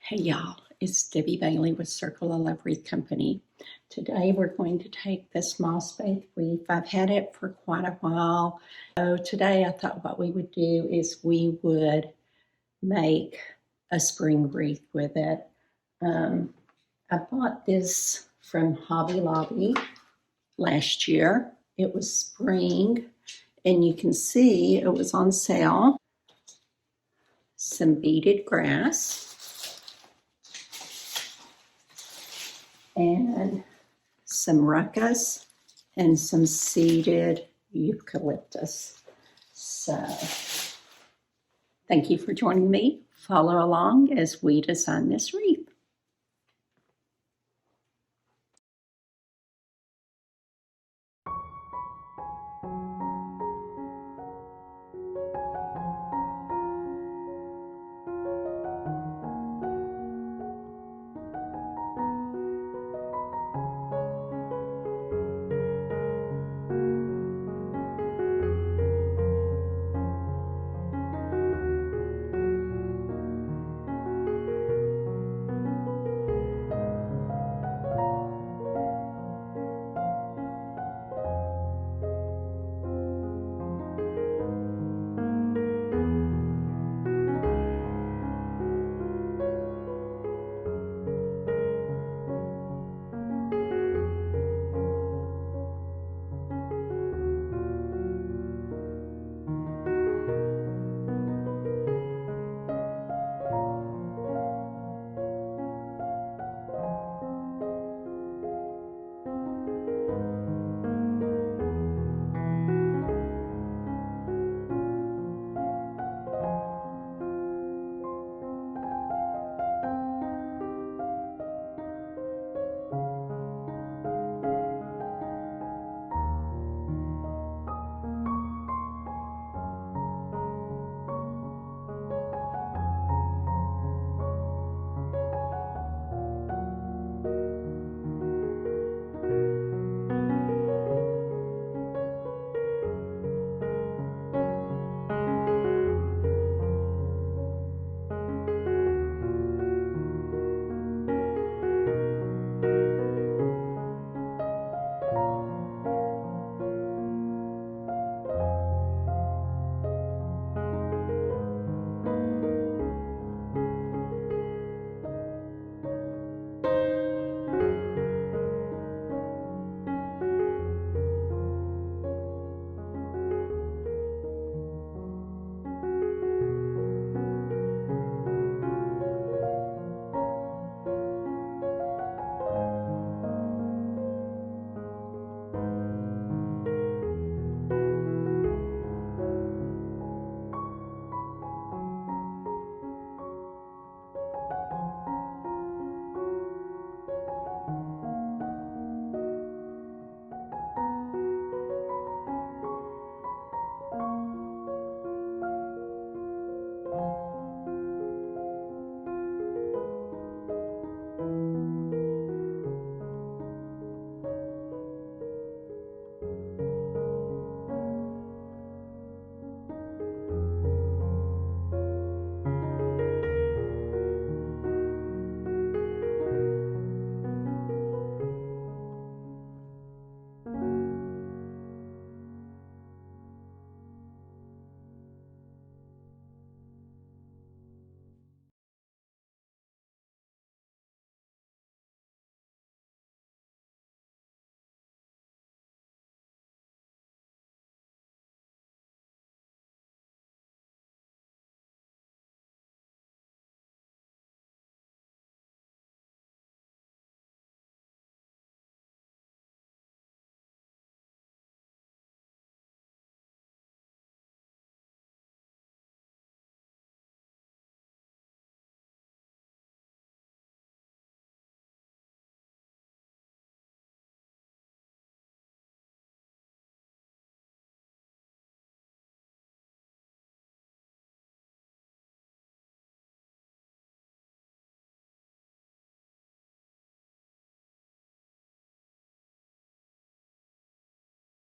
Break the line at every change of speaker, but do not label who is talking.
Hey y'all, it's Debbie Bailey with Circle of Love Wreath Company. Today we're going to take this moss bathed wreath. I've had it for quite a while. So today I thought what we would do is we would make a spring wreath with it. I bought this from Hobby Lobby last year. It was spring and you can see it was on sale. Some beaded grass. And some ruscus and some seeded eucalyptus. So thank you for joining me. Follow along as we design this wreath.